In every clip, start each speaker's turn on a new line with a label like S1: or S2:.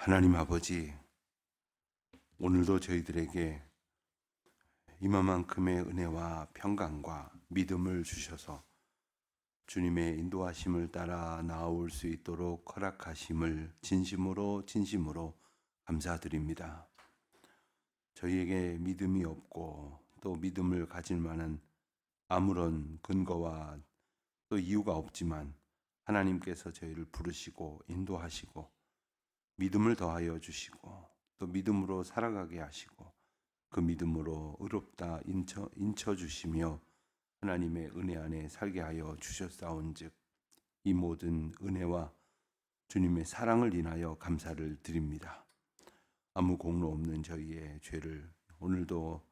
S1: 하나님 아버지, 오늘도 저희들에게 이만큼의 은혜와 평강과 믿음을 주셔서 주님의 인도하심을 따라 나아올 수 있도록 허락하심을 진심으로 감사드립니다. 저희에게 믿음이 없고 또 믿음을 가질 만한 아무런 근거와 또 이유가 없지만 하나님께서 저희를 부르시고 인도하시고 믿음을 더하여 주시고 또 믿음으로 살아가게 하시고 그 믿음으로 의롭다 인쳐 주시며 하나님의 은혜 안에 살게 하여 주셨사온즉 이 모든 은혜와 주님의 사랑을 인하여 감사를 드립니다. 아무 공로 없는 저희의 죄를 오늘도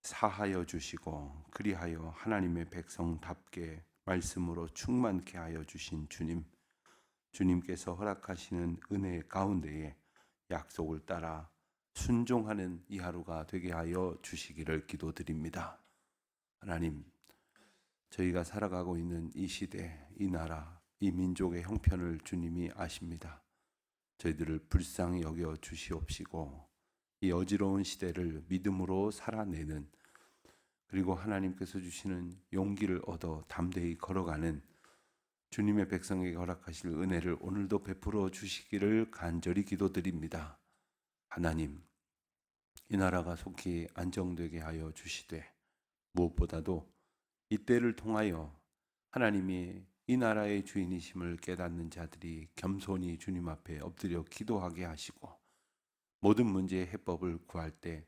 S1: 사하여 주시고 그리하여 하나님의 백성답게 말씀으로 충만케 하여 주신 주님께서 허락하시는 은혜 가운데에 약속을 따라 순종하는 이 하루가 되게 하여 주시기를 기도드립니다. 하나님, 저희가 살아가고 있는 이 시대, 이 나라, 이 민족의 형편을 주님이 아십니다. 저희들을 불쌍히 여겨 주시옵시고 이 어지러운 시대를 믿음으로 살아내는, 그리고 하나님께서 주시는 용기를 얻어 담대히 걸어가는 주님의 백성에게 허락하실 은혜를 오늘도 베풀어 주시기를 간절히 기도드립니다. 하나님, 이 나라가 속히 안정되게 하여 주시되 무엇보다도 이 때를 통하여 하나님이 이 나라의 주인이심을 깨닫는 자들이 겸손히 주님 앞에 엎드려 기도하게 하시고 모든 문제의 해법을 구할 때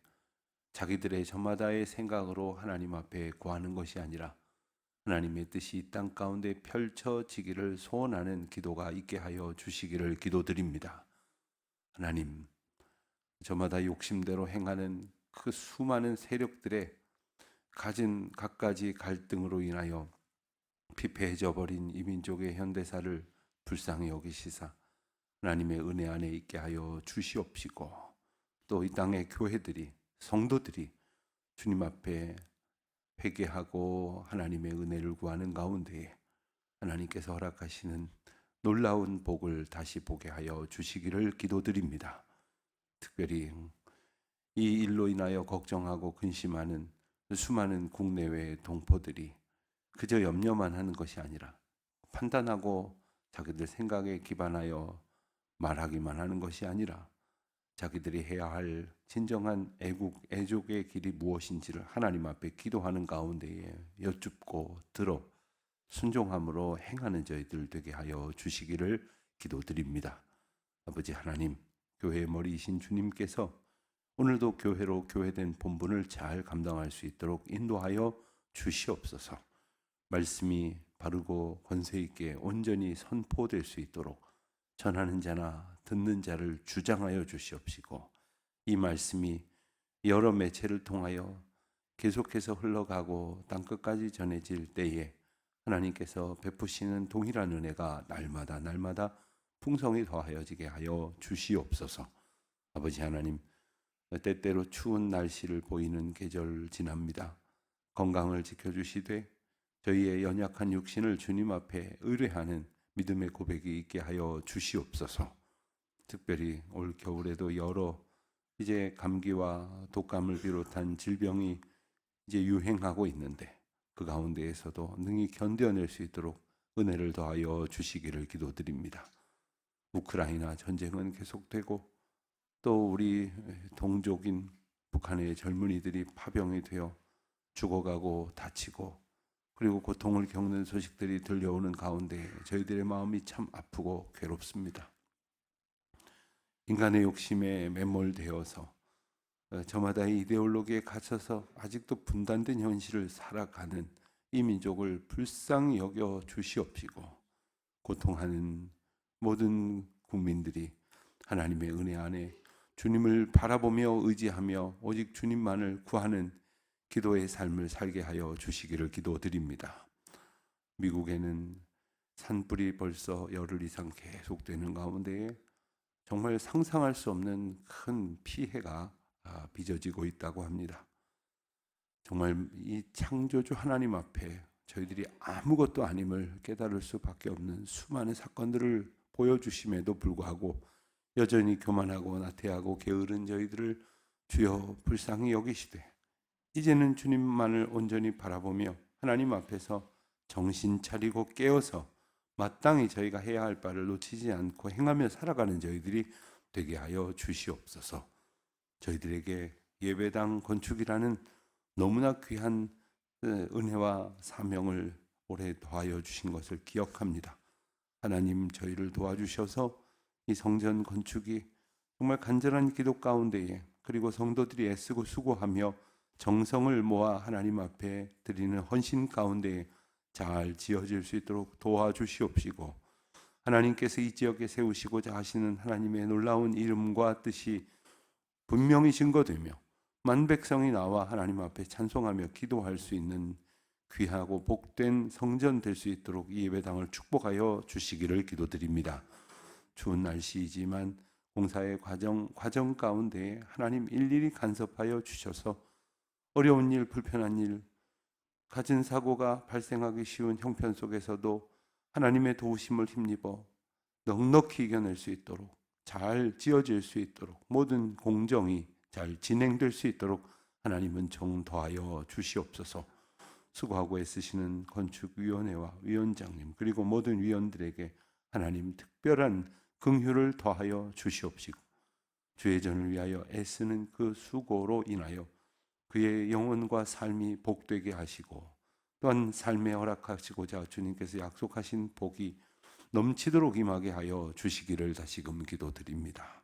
S1: 자기들의 저마다의 생각으로 하나님 앞에 구하는 것이 아니라 하나님의 뜻이 이 땅 가운데 펼쳐지기를 소원하는 기도가 있게 하여 주시기를 기도드립니다. 하나님, 저마다 욕심대로 행하는 그 수많은 세력들의 가진 갖가지 갈등으로 인하여 피폐해져 버린 이 민족의 현대사를 불쌍히 여기시사 하나님의 은혜 안에 있게 하여 주시옵시고 또 이 땅의 교회들이, 성도들이 주님 앞에 회개하고 하나님의 은혜를 구하는 가운데에 하나님께서 허락하시는 놀라운 복을 다시 보게 하여 주시기를 기도드립니다. 특별히 이 일로 인하여 걱정하고 근심하는 수많은 국내외 동포들이 그저 염려만 하는 것이 아니라 판단하고 자기들 생각에 기반하여 말하기만 하는 것이 아니라 자기들이 해야 할 진정한 애족의 길이 무엇인지를 하나님 앞에 기도하는 가운데에 여쭙고 들어 순종함으로 행하는 저희들 되게 하여 주시기를 기도드립니다. 아버지 하나님, 교회의 머리이신 주님께서 오늘도 교회로 교회된 본분을 잘 감당할 수 있도록 인도하여 주시옵소서. 말씀이 바르고 권세 있게 온전히 선포될 수 있도록 전하는 자나 듣는 자를 주장하여 주시옵시고 이 말씀이 여러 매체를 통하여 계속해서 흘러가고 땅끝까지 전해질 때에 하나님께서 베푸시는 동일한 은혜가 날마다 풍성히 더하여지게 하여 주시옵소서. 아버지 하나님, 때때로 추운 날씨를 보이는 계절 지납니다. 건강을 지켜주시되 저희의 연약한 육신을 주님 앞에 의뢰하는 믿음의 고백이 있게 하여 주시옵소서. 특별히 올 겨울에도 여러 이제 감기와 독감을 비롯한 질병이 이제 유행하고 있는데 그 가운데에서도 능히 견뎌낼 수 있도록 은혜를 더하여 주시기를 기도드립니다. 우크라이나 전쟁은 계속되고 또 우리 동족인 북한의 젊은이들이 파병이 되어 죽어가고 다치고 그리고 고통을 겪는 소식들이 들려오는 가운데 저희들의 마음이 참 아프고 괴롭습니다. 인간의 욕심에 매몰되어서 저마다의 이데올로기에 갇혀서 아직도 분단된 현실을 살아가는 이 민족을 불쌍히 여겨 주시옵시고 고통하는 모든 국민들이 하나님의 은혜 안에 주님을 바라보며 의지하며 오직 주님만을 구하는 기도의 삶을 살게 하여 주시기를 기도드립니다. 미국에는 산불이 벌써 열흘 이상 계속되는 가운데에 정말 상상할 수 없는 큰 피해가 빚어지고 있다고 합니다. 정말 이 창조주 하나님 앞에 저희들이 아무것도 아님을 깨달을 수밖에 없는 수많은 사건들을 보여주심에도 불구하고 여전히 교만하고 나태하고 게으른 저희들을 주여 불쌍히 여기시되 이제는 주님만을 온전히 바라보며 하나님 앞에서 정신 차리고 깨어서 마땅히 저희가 해야 할 바를 놓치지 않고 행하며 살아가는 저희들이 되게 하여 주시옵소서. 저희들에게 예배당 건축이라는 너무나 귀한 은혜와 사명을 올해 더하여 주신 것을 기억합니다. 하나님, 저희를 도와주셔서 이 성전 건축이 정말 간절한 기도 가운데에, 그리고 성도들이 애쓰고 수고하며 정성을 모아 하나님 앞에 드리는 헌신 가운데에 잘 지어질 수 있도록 도와주시옵시고, 하나님께서 이 지역에 세우시고자 하시는 하나님의 놀라운 이름과 뜻이 분명히 증거되며 만백성이 나와 하나님 앞에 찬송하며 기도할 수 있는 귀하고 복된 성전 될 수 있도록 이 예배당을 축복하여 주시기를 기도드립니다. 추운 날씨이지만 공사의 과정 가운데 하나님 일일이 간섭하여 주셔서 어려운 일, 불편한 일, 갖은 사고가 발생하기 쉬운 형편 속에서도 하나님의 도우심을 힘입어 넉넉히 이겨낼 수 있도록, 잘 지어질 수 있도록, 모든 공정이 잘 진행될 수 있도록 하나님은 정도하여 주시옵소서. 수고하고 애쓰시는 건축위원회와 위원장님, 그리고 모든 위원들에게 하나님 특별한 긍휼을 더하여 주시옵시고, 주의 전을 위하여 애쓰는 그 수고로 인하여 그의 영혼과 삶이 복되게 하시고, 또한 삶에 허락하시고자 주님께서 약속하신 복이 넘치도록 임하게 하여 주시기를 다시금 기도드립니다.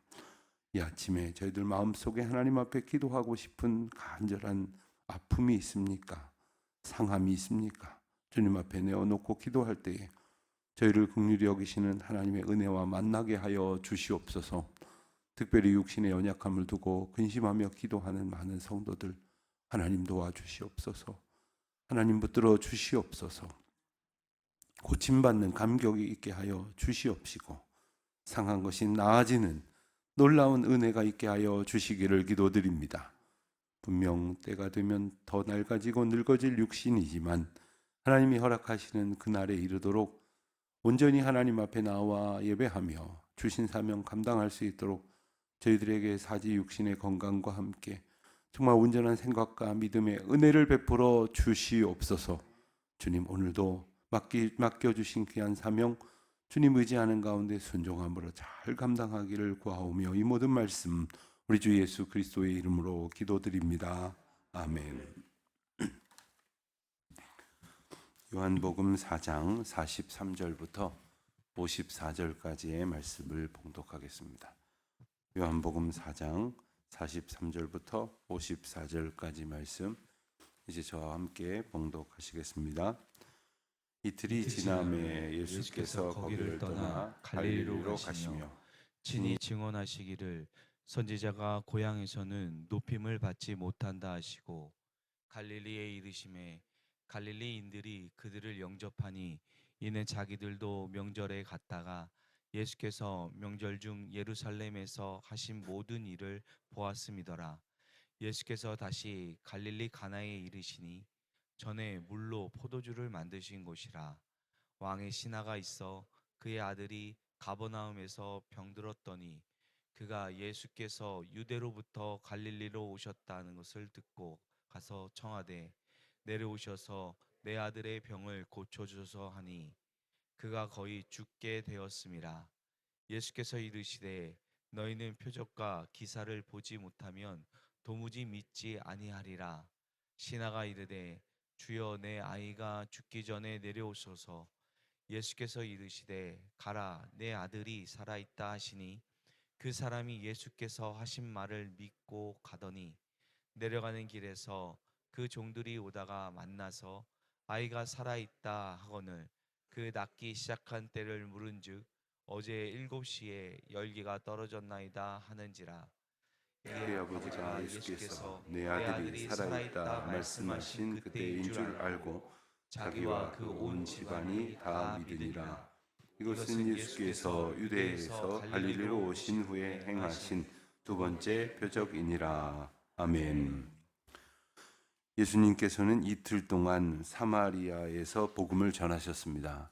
S1: 이 아침에 저희들 마음속에 하나님 앞에 기도하고 싶은 간절한 아픔이 있습니까? 상함이 있습니까? 주님 앞에 내어놓고 기도할 때에 저희를 긍휼히 여기시는 하나님의 은혜와 만나게 하여 주시옵소서. 특별히 육신의 연약함을 두고 근심하며 기도하는 많은 성도들 하나님 도와주시옵소서. 하나님 붙들어 주시옵소서. 고침받는 감격이 있게 하여 주시옵시고, 상한 것이 나아지는 놀라운 은혜가 있게 하여 주시기를 기도드립니다. 분명 때가 되면 더 낡아지고 늙어질 육신이지만 하나님이 허락하시는 그날에 이르도록 온전히 하나님 앞에 나와 예배하며 주신 사명 감당할 수 있도록 저희들에게 사지 육신의 건강과 함께 정말 온전한 생각과 믿음의 은혜를 베풀어 주시옵소서. 주님, 오늘도 맡겨주신 귀한 사명 주님 의지하는 가운데 순종함으로 잘 감당하기를 구하오며 이 모든 말씀 우리 주 예수 그리스도의 이름으로 기도드립니다. 아멘. 요한복음 4장 43절부터 54절까지의 말씀을 봉독하겠습니다. 요한복음 4장 43절부터 54절까지 말씀 이제 저와 함께 봉독하시겠습니다. 이틀이 지남에 예수께서 거기를 떠나 갈릴리로 가시며
S2: 친히 증언하시기를 선지자가 고향에서는 높임을 받지 못한다 하시고, 갈릴리에 이르심에 갈릴리인들이 그들을 영접하니 이는 자기들도 명절에 갔다가 예수께서 명절 중 예루살렘에서 하신 모든 일을 보았음이더라. 예수께서 다시 갈릴리 가나에 이르시니 전에 물로 포도주를 만드신 곳이라. 왕의 신하가 있어 그의 아들이 가버나움에서 병들었더니 그가 예수께서 유대로부터 갈릴리로 오셨다는 것을 듣고 가서 청하되 내려오셔서 내 아들의 병을 고쳐주소서 하니 그가 거의 죽게 되었음이라. 예수께서 이르시되 너희는 표적과 기사를 보지 못하면 도무지 믿지 아니하리라. 신하가 이르되 주여 내 아이가 죽기 전에 내려오소서. 예수께서 이르시되 가라 내 아들이 살아있다 하시니 그 사람이 예수께서 하신 말을 믿고 가더니 내려가는 길에서 그 종들이 오다가 만나서 아이가 살아있다 하거늘 그 낫기 시작한 때를 물은즉 어제 7시에 열기가 떨어졌나이다 하는지라.
S1: 우리 아버지가 예수께서 내 아들이 살아있다 말씀하신 그때인 줄 알고 자기와 그 온 집안이 다 믿으니라. 이것은 예수께서 유대에서 갈릴리로 오신 후에 행하신 두 번째 표적이니라. 아멘. 예수님께서는 이틀 동안 사마리아에서 복음을 전하셨습니다.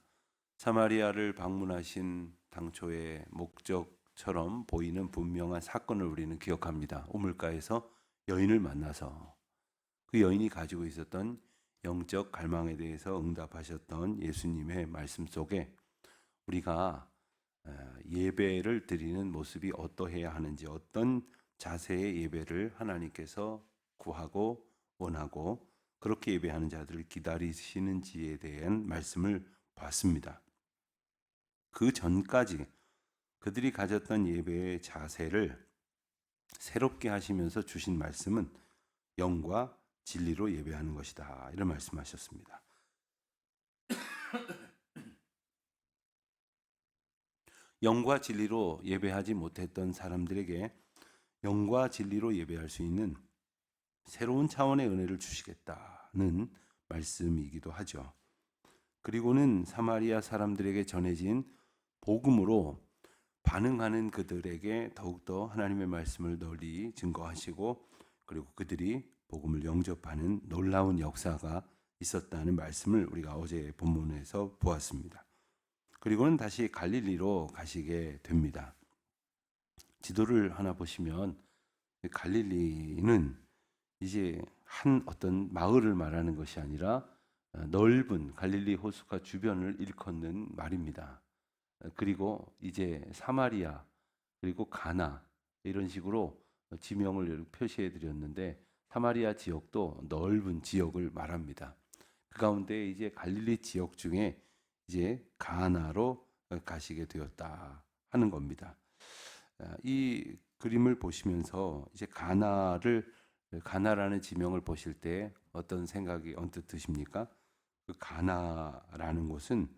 S1: 사마리아를 방문하신 당초의 목적 것처럼 보이는 분명한 사건을 우리는 기억합니다. 우물가에서 여인을 만나서 그 여인이 가지고 있었던 영적 갈망에 대해서 응답하셨던 예수님의 말씀 속에 우리가 예배를 드리는 모습이 어떠해야 하는지, 어떤 자세의 예배를 하나님께서 구하고 원하고 그렇게 예배하는 자들을 기다리시는지에 대한 말씀을 봤습니다. 그 전까지 그들이 가졌던 예배의 자세를 새롭게 하시면서 주신 말씀은 영과 진리로 예배하는 것이다, 이런 말씀하셨습니다. 영과 진리로 예배하지 못했던 사람들에게 영과 진리로 예배할 수 있는 새로운 차원의 은혜를 주시겠다는 말씀이기도 하죠. 그리고는 사마리아 사람들에게 전해진 복음으로 반응하는 그들에게 더욱더 하나님의 말씀을 널리 증거하시고, 그리고 그들이 복음을 영접하는 놀라운 역사가 있었다는 말씀을 우리가 어제 본문에서 보았습니다. 그리고는 다시 갈릴리로 가시게 됩니다. 지도를 하나 보시면 갈릴리는 이제 한 어떤 마을을 말하는 것이 아니라 넓은 갈릴리 호수가 주변을 일컫는 말입니다. 그리고 이제 사마리아 그리고 가나 이런 식으로 지명을 표시해 드렸는데, 사마리아 지역도 넓은 지역을 말합니다. 그 가운데 이제 갈릴리 지역 중에 이제 가나로 가시게 되었다 하는 겁니다. 이 그림을 보시면서 이제 가나라는 지명을 보실 때 어떤 생각이 언뜻 드십니까? 그 가나라는 곳은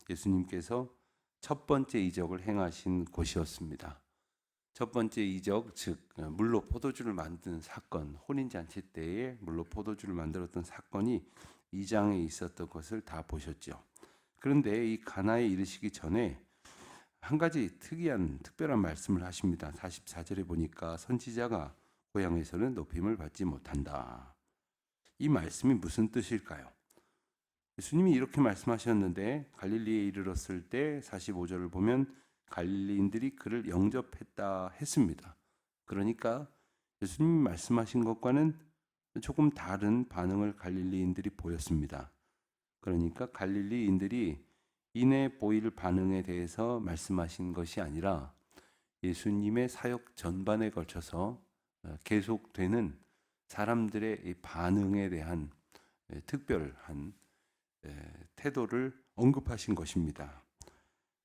S1: 예수님께서 첫 번째 이적을 행하신 곳이었습니다. 첫 번째 이적, 즉 물로 포도주를 만드는 사건, 혼인잔치 때에 물로 포도주를 만들었던 사건이 2장에 있었던 것을 다 보셨죠. 그런데 이 가나에 이르시기 전에 한 가지 특별한 말씀을 하십니다. 44절에 보니까 선지자가 고향에서는 높임을 받지 못한다. 이 말씀이 무슨 뜻일까요? 예수님이 이렇게 말씀하셨는데 갈릴리에 이르렀을 때 45절을 보면 갈릴리인들이 그를 영접했다 했습니다. 그러니까 예수님이 말씀하신 것과는 조금 다른 반응을 갈릴리인들이 보였습니다. 그러니까 갈릴리인들이 이내 보일 반응에 대해서 말씀하신 것이 아니라 예수님의 사역 전반에 걸쳐서 계속되는 사람들의 이 반응에 대한 특별한 태도를 언급하신 것입니다.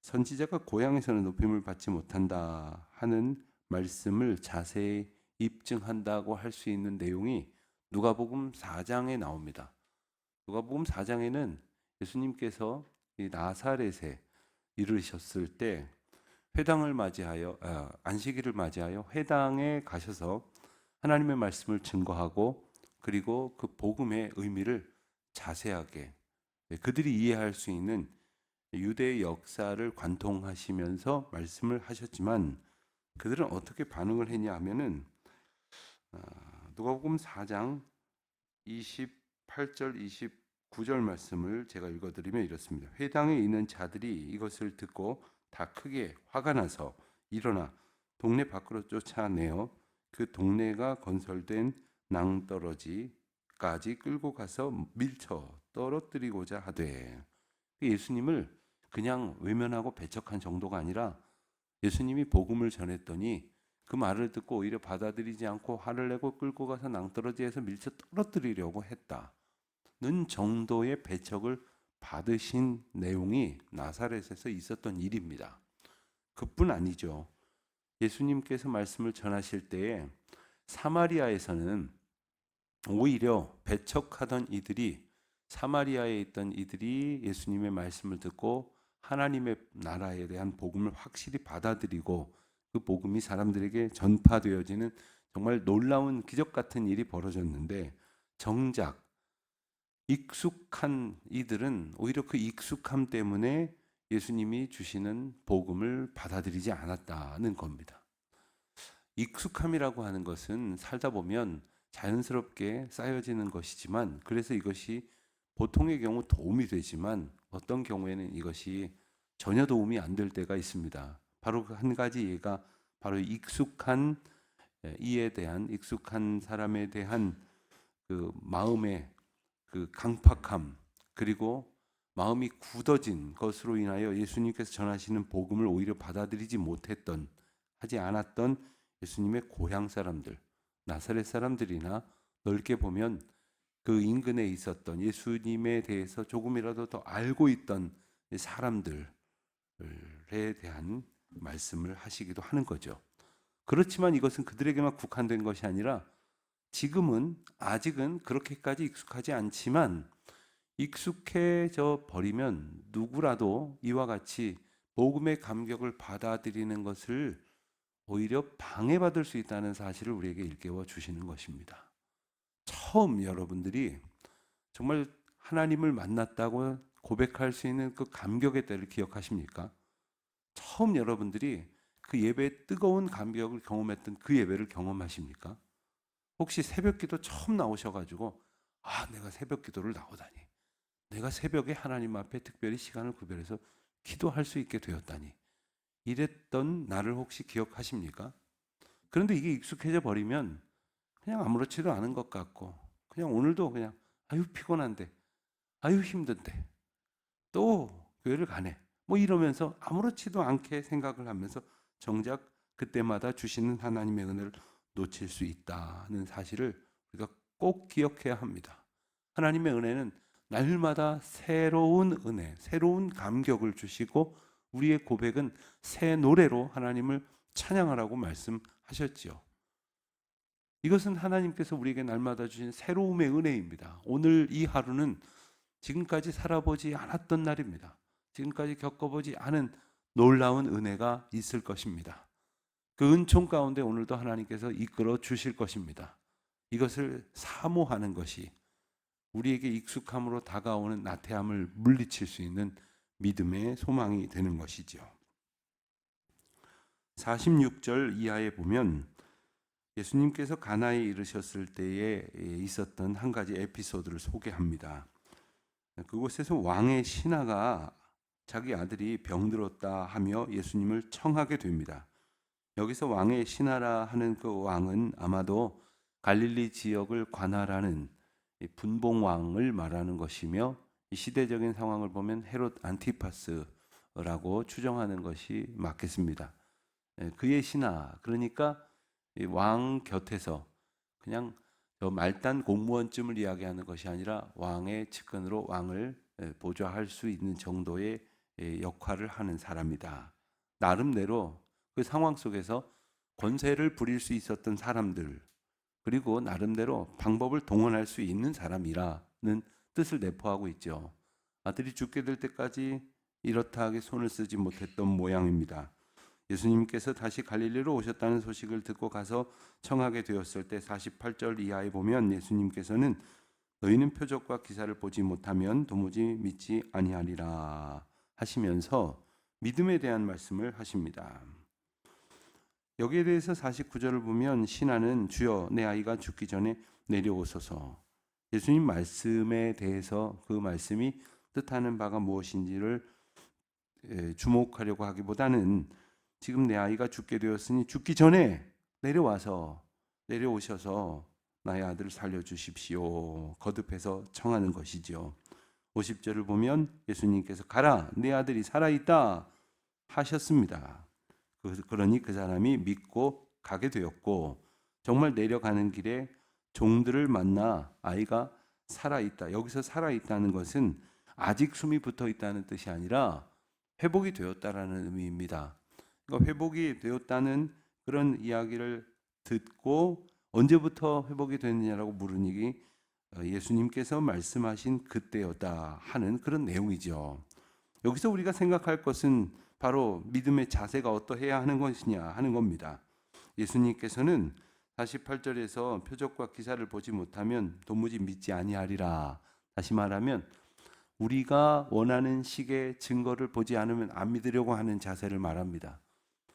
S1: 선지자가 고향에서는 높임을 받지 못한다 하는 말씀을 자세히 입증한다고 할 수 있는 내용이 누가복음 4장에 나옵니다. 누가복음 4장에는 예수님께서 이 나사렛에 이르셨을 때 회당을 맞이하여 안식일을 맞이하여 회당에 가셔서 하나님의 말씀을 증거하고, 그리고 그 복음의 의미를 자세하게 그들이 이해할 수 있는 유대의 역사를 관통하시면서 말씀을 하셨지만, 그들은 어떻게 반응을 했냐 하면은 누가복음 4장 28절 29절 말씀을 제가 읽어드리면 이렇습니다. 회당에 있는 자들이 이것을 듣고 다 크게 화가 나서 일어나 동네 밖으로 쫓아내어 그 동네가 건설된 낭떠러지까지 끌고 가서 밀쳐 떨어뜨리고자 하되, 예수님을 그냥 외면하고 배척한 정도가 아니라 예수님이 복음을 전했더니 그 말을 듣고 오히려 받아들이지 않고 화를 내고 끌고 가서 낭떠러지에서 밀쳐 떨어뜨리려고 했다는 정도의 배척을 받으신 내용이 나사렛에서 있었던 일입니다. 그뿐 아니죠. 예수님께서 말씀을 전하실 때에 사마리아에서는 오히려 배척하던 이들이, 사마리아에 있던 이들이 예수님의 말씀을 듣고 하나님의 나라에 대한 복음을 확실히 받아들이고 그 복음이 사람들에게 전파되어지는 정말 놀라운 기적 같은 일이 벌어졌는데, 정작 익숙한 이들은 오히려 그 익숙함 때문에 예수님이 주시는 복음을 받아들이지 않았다는 겁니다. 익숙함이라고 하는 것은 살다 보면 자연스럽게 쌓여지는 것이지만, 그래서 이것이 보통의 경우 도움이 되지만 어떤 경우에는 이것이 전혀 도움이 안 될 때가 있습니다. 바로 그 한 가지 예가 바로 익숙한 이에 대한 익숙한 사람에 대한 그 마음의 그 강팍함, 그리고 마음이 굳어진 것으로 인하여 예수님께서 전하시는 복음을 오히려 받아들이지 못했던, 하지 않았던 예수님의 고향 사람들, 나사렛 사람들이나 넓게 보면 그 인근에 있었던 예수님에 대해서 조금이라도 더 알고 있던 사람들에 대한 말씀을 하시기도 하는 거죠. 그렇지만 이것은 그들에게만 국한된 것이 아니라 지금은 아직은 그렇게까지 익숙하지 않지만 익숙해져 버리면 누구라도 이와 같이 복음의 감격을 받아들이는 것을 오히려 방해받을 수 있다는 사실을 우리에게 일깨워 주시는 것입니다. 처음 여러분들이 정말 하나님을 만났다고 고백할 수 있는 그 감격의 때를 기억하십니까? 처음 여러분들이 그 예배의 뜨거운 감격을 경험했던 그 예배를 경험하십니까? 혹시 새벽기도 처음 나오셔가지고 내가 새벽기도를 나오다니, 내가 새벽에 하나님 앞에 특별히 시간을 구별해서 기도할 수 있게 되었다니, 이랬던 나를 혹시 기억하십니까? 그런데 이게 익숙해져 버리면 그냥 아무렇지도 않은 것 같고, 그냥 오늘도 그냥 아유 피곤한데, 아유 힘든데 또 교회를 가네, 뭐 이러면서 아무렇지도 않게 생각을 하면서 정작 그때마다 주시는 하나님의 은혜를 놓칠 수 있다는 사실을 우리가 꼭 기억해야 합니다. 하나님의 은혜는 날마다 새로운 은혜, 새로운 감격을 주시고 우리의 고백은 새 노래로 하나님을 찬양하라고 말씀하셨지요. 이것은 하나님께서 우리에게 날마다 주신 새로움의 은혜입니다. 오늘 이 하루는 지금까지 살아보지 않았던 날입니다. 지금까지 겪어보지 않은 놀라운 은혜가 있을 것입니다. 그 은총 가운데 오늘도 하나님께서 이끌어 주실 것입니다. 이것을 사모하는 것이 우리에게 익숙함으로 다가오는 나태함을 물리칠 수 있는 믿음의 소망이 되는 것이죠. 46절 이하에 보면 예수님께서 가나에 이르셨을 때에 있었던 한 가지 에피소드를 소개합니다. 그곳에서 왕의 신하가 자기 아들이 병들었다 하며 예수님을 청하게 됩니다. 여기서 왕의 신하라 하는 그 왕은 아마도 갈릴리 지역을 관할하는 분봉왕을 말하는 것이며, 이 시대적인 상황을 보면 헤롯 안티파스라고 추정하는 것이 맞겠습니다. 그의 신하, 그러니까 왕 곁에서 그냥 말단 공무원쯤을 이야기하는 것이 아니라 왕의 측근으로 왕을 보좌할 수 있는 정도의 역할을 하는 사람이다. 나름대로 그 상황 속에서 권세를 부릴 수 있었던 사람들, 그리고 나름대로 방법을 동원할 수 있는 사람이라는 뜻을 내포하고 있죠. 아들이 죽게 될 때까지 이렇다 하게 손을 쓰지 못했던 모양입니다. 예수님께서 다시 갈릴리로 오셨다는 소식을 듣고 가서 청하게 되었을 때 48절 이하에 보면 예수님께서는 너희는 표적과 기사를 보지 못하면 도무지 믿지 아니하리라 하시면서 믿음에 대한 말씀을 하십니다. 여기에 대해서 49절을 보면 신하는 주여 내 아이가 죽기 전에 내려오소서. 예수님 말씀에 대해서 그 말씀이 뜻하는 바가 무엇인지를 주목하려고 하기보다는 지금 내 아이가 죽게 되었으니 죽기 전에 내려오셔서 나의 아들을 살려주십시오. 거듭해서 청하는 것이죠. 50절을 보면 예수님께서 가라 내 아들이 살아있다 하셨습니다. 그러니 그 사람이 믿고 가게 되었고, 정말 내려가는 길에 종들을 만나 아이가 살아있다. 여기서 살아있다는 것은 아직 숨이 붙어 있다는 뜻이 아니라 회복이 되었다라는 의미입니다. 그러니까 회복이 되었다는 그런 이야기를 듣고 언제부터 회복이 됐느냐라고 물으니 예수님께서 말씀하신 그때였다 하는 그런 내용이죠. 여기서 우리가 생각할 것은 바로 믿음의 자세가 어떠해야 하는 것이냐 하는 겁니다. 예수님께서는 48절에서 표적과 기사를 보지 못하면 도무지 믿지 아니하리라. 다시 말하면 우리가 원하는 식의 증거를 보지 않으면 안 믿으려고 하는 자세를 말합니다.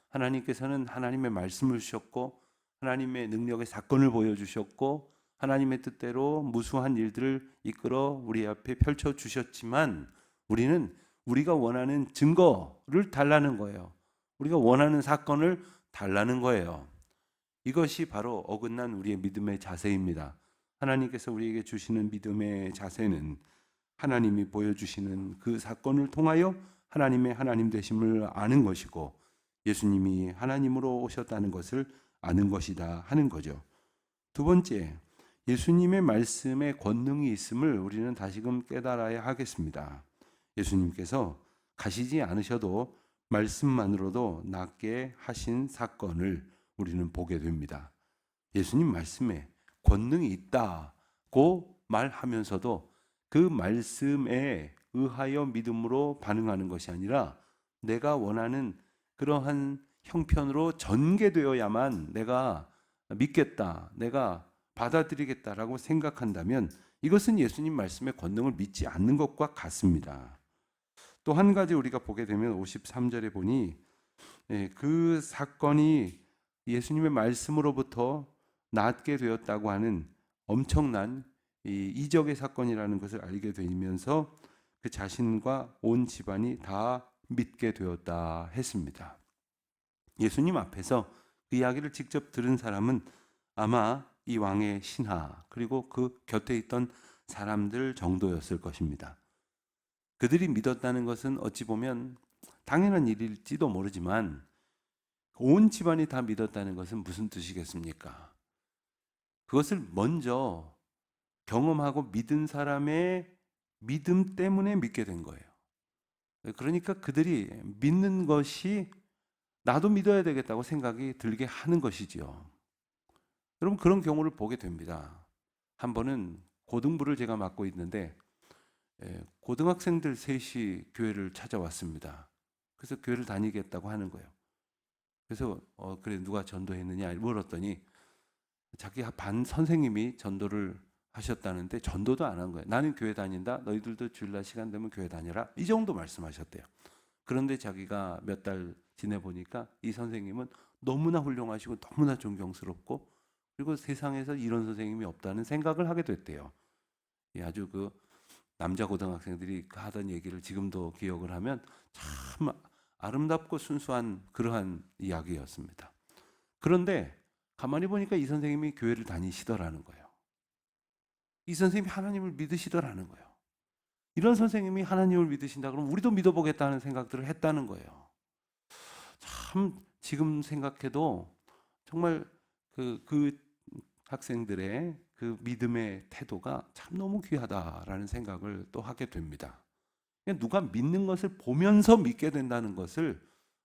S1: 하나님께서는 하나님의 말씀을 주셨고 하나님의 능력의 사건을 보여주셨고 하나님의 뜻대로 무수한 일들을 이끌어 우리 앞에 펼쳐주셨지만 우리는 우리가 원하는 증거를 달라는 거예요. 우리가 원하는 사건을 달라는 거예요. 이것이 바로 어긋난 우리의 믿음의 자세입니다. 하나님께서 우리에게 주시는 믿음의 자세는 하나님이 보여주시는 그 사건을 통하여 하나님의 하나님 되심을 아는 것이고 예수님이 하나님으로 오셨다는 것을 아는 것이다 하는 거죠. 두 번째, 예수님의 말씀에 권능이 있음을 우리는 다시금 깨달아야 하겠습니다. 예수님께서 가시지 않으셔도 말씀만으로도 낫게 하신 사건을 우리는 보게 됩니다. 예수님 말씀에 권능이 있다고 말하면서도 그 말씀에 의하여 믿음으로 반응하는 것이 아니라 내가 원하는 그러한 형편으로 전개되어야만 내가 믿겠다, 내가 받아들이겠다라고 생각한다면 이것은 예수님 말씀의 권능을 믿지 않는 것과 같습니다. 또 한 가지 우리가 보게 되면 53절에 보니 그 사건이 예수님의 말씀으로부터 낫게 되었다고 하는 엄청난 이적의 사건이라는 것을 알게 되면서 그 자신과 온 집안이 다 믿게 되었다 했습니다. 예수님 앞에서 그 이야기를 직접 들은 사람은 아마 이 왕의 신하 그리고 그 곁에 있던 사람들 정도였을 것입니다. 그들이 믿었다는 것은 어찌 보면 당연한 일일지도 모르지만 온 집안이 다 믿었다는 것은 무슨 뜻이겠습니까? 그것을 먼저 경험하고 믿은 사람의 믿음 때문에 믿게 된 거예요. 그러니까 그들이 믿는 것이 나도 믿어야 되겠다고 생각이 들게 하는 것이지요. 여러분 그런 경우를 보게 됩니다. 한 번은 고등부를 제가 맡고 있는데 고등학생들 셋이 교회를 찾아왔습니다. 그래서 교회를 다니겠다고 하는 거예요. 그래서 그래 누가 전도했느냐 물었더니 자기 반 선생님이 전도를 하셨다는데 전도도 안 한 거예요. 나는 교회 다닌다. 너희들도 주일날 시간 되면 교회 다녀라. 이 정도 말씀하셨대요. 그런데 자기가 몇 달 지내보니까 이 선생님은 너무나 훌륭하시고 너무나 존경스럽고 그리고 세상에서 이런 선생님이 없다는 생각을 하게 됐대요. 아주 그 남자 고등학생들이 하던 얘기를 지금도 기억을 하면 참 아름답고 순수한 그러한 이야기였습니다. 그런데 가만히 보니까 이 선생님이 교회를 다니시더라는 거예요. 이 선생님이 하나님을 믿으시더라는 거예요. 이런 선생님이 하나님을 믿으신다 그러면 우리도 믿어보겠다는 생각들을 했다는 거예요. 참 지금 생각해도 정말 그 학생들의 그 믿음의 태도가 참 너무 귀하다라는 생각을 또 하게 됩니다. 누가 믿는 것을 보면서 믿게 된다는 것을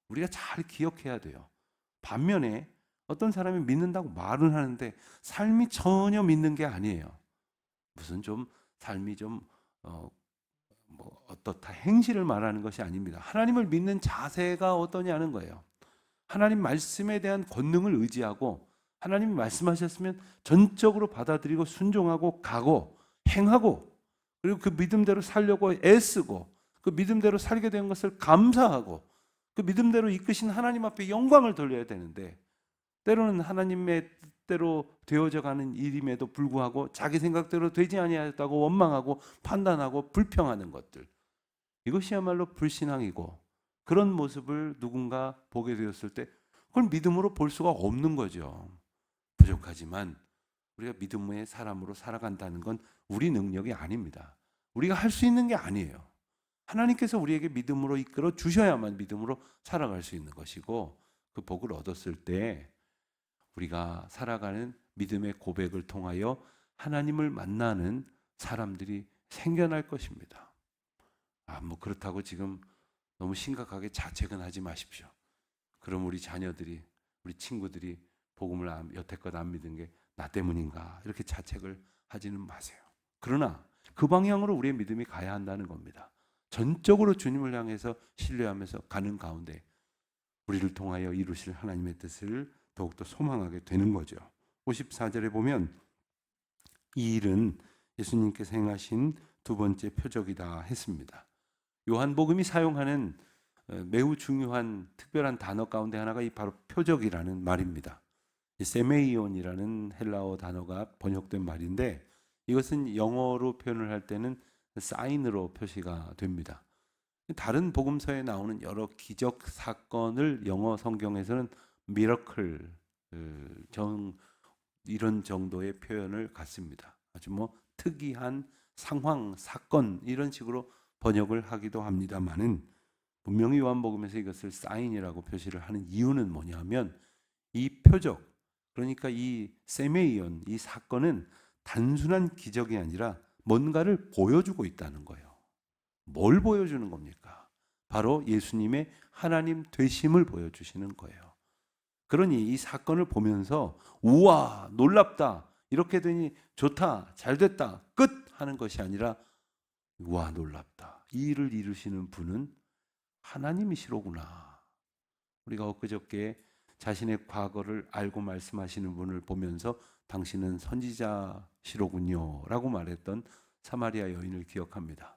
S1: 우리가 잘 기억해야 돼요. 반면에 어떤 사람이 믿는다고 말은 하는데 삶이 전혀 믿는 게 아니에요. 무슨 좀 삶이 좀 어떻다 행실을 말하는 것이 아닙니다. 하나님을 믿는 자세가 어떠냐는 거예요. 하나님 말씀에 대한 권능을 의지하고 하나님이 말씀하셨으면 전적으로 받아들이고 순종하고 가고 행하고 그리고 그 믿음대로 살려고 애쓰고 그 믿음대로 살게 된 것을 감사하고 그 믿음대로 이끄신 하나님 앞에 영광을 돌려야 되는데 때로는 하나님의 뜻대로 되어져 가는 일임에도 불구하고 자기 생각대로 되지 아니하였다고 원망하고 판단하고 불평하는 것들 이것이야말로 불신앙이고 그런 모습을 누군가 보게 되었을 때 그걸 믿음으로 볼 수가 없는 거죠. 부족하지만 우리가 믿음의 사람으로 살아간다는 건 우리 능력이 아닙니다. 우리가 할 수 있는 게 아니에요. 하나님께서 우리에게 믿음으로 이끌어 주셔야만 믿음으로 살아갈 수 있는 것이고 그 복을 얻었을 때 우리가 살아가는 믿음의 고백을 통하여 하나님을 만나는 사람들이 생겨날 것입니다. 뭐 그렇다고 지금 너무 심각하게 자책은 하지 마십시오. 그럼 우리 자녀들이, 우리 친구들이 복음을 여태껏 안 믿은 게 나 때문인가 이렇게 자책을 하지는 마세요. 그러나 그 방향으로 우리의 믿음이 가야 한다는 겁니다. 전적으로 주님을 향해서 신뢰하면서 가는 가운데 우리를 통하여 이루실 하나님의 뜻을 더욱더 소망하게 되는 거죠. 54절에 보면 이 일은 예수님께서 행하신 두 번째 표적이다 했습니다. 요한복음이 사용하는 매우 중요한 특별한 단어 가운데 하나가 이 바로 표적이라는 말입니다. 세메이온이라는 헬라어 단어가 번역된 말인데 이것은 영어로 표현을 할 때는 사인으로 표시가 됩니다. 다른 복음서에 나오는 여러 기적 사건을 영어 성경에서는 미러클 이런 정도의 표현을 갖습니다. 아주 뭐 특이한 상황, 사건 이런 식으로 번역을 하기도 합니다만은 분명히 요한복음에서 이것을 사인이라고 표시를 하는 이유는 뭐냐면 이 표적, 그러니까 이 세메이온, 이 사건은 단순한 기적이 아니라 뭔가를 보여주고 있다는 거예요. 뭘 보여주는 겁니까? 바로 예수님의 하나님 되심을 보여주시는 거예요. 그러니 이 사건을 보면서 우와 놀랍다 이렇게 되니 좋다 잘 됐다 끝 하는 것이 아니라 우와 놀랍다 이 일을 이루시는 분은 하나님이시로구나. 우리가 엊그저께 자신의 과거를 알고 말씀하시는 분을 보면서 당신은 선지자시로군요 라고 말했던 사마리아 여인을 기억합니다.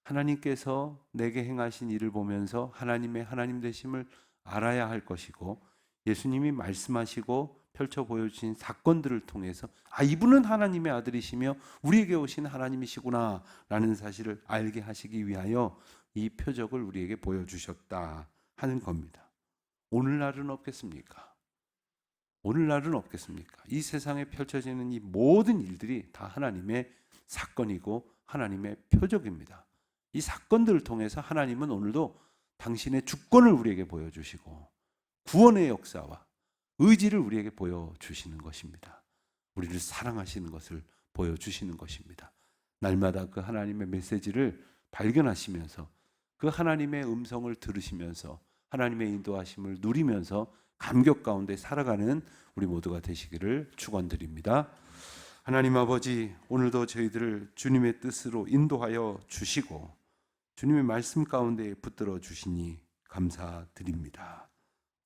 S1: 하나님께서 내게 행하신 일을 보면서 하나님의 하나님 되심을 알아야 할 것이고 예수님이 말씀하시고 펼쳐 보여주신 사건들을 통해서 이분은 하나님의 아들이시며 우리에게 오신 하나님이시구나 라는 사실을 알게 하시기 위하여 이 표적을 우리에게 보여주셨다 하는 겁니다. 오늘날은 없겠습니까? 오늘날은 없겠습니까? 이 세상에 펼쳐지는 이 모든 일들이 다 하나님의 사건이고 하나님의 표적입니다. 이 사건들을 통해서 하나님은 오늘도 당신의 주권을 우리에게 보여주시고 구원의 역사와 의지를 우리에게 보여주시는 것입니다. 우리를 사랑하시는 것을 보여주시는 것입니다. 날마다 그 하나님의 메시지를 발견하시면서 그 하나님의 음성을 들으시면서 하나님의 인도하심을 누리면서 감격 가운데 살아가는 우리 모두가 되시기를 축원드립니다. 하나님 아버지, 오늘도 저희들을 주님의 뜻으로 인도하여 주시고 주님의 말씀 가운데 붙들어 주시니 감사드립니다.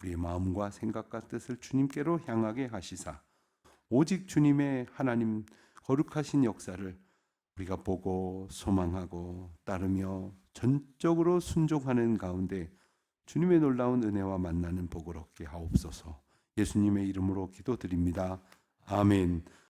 S1: 우리의 마음과 생각과 뜻을 주님께로 향하게 하시사 오직 주님의 하나님 거룩하신 역사를 우리가 보고 소망하고 따르며 전적으로 순종하는 가운데 주님의 놀라운 은혜와 만나는 복을 얻게 하옵소서. 예수님의 이름으로 기도드립니다. 아멘.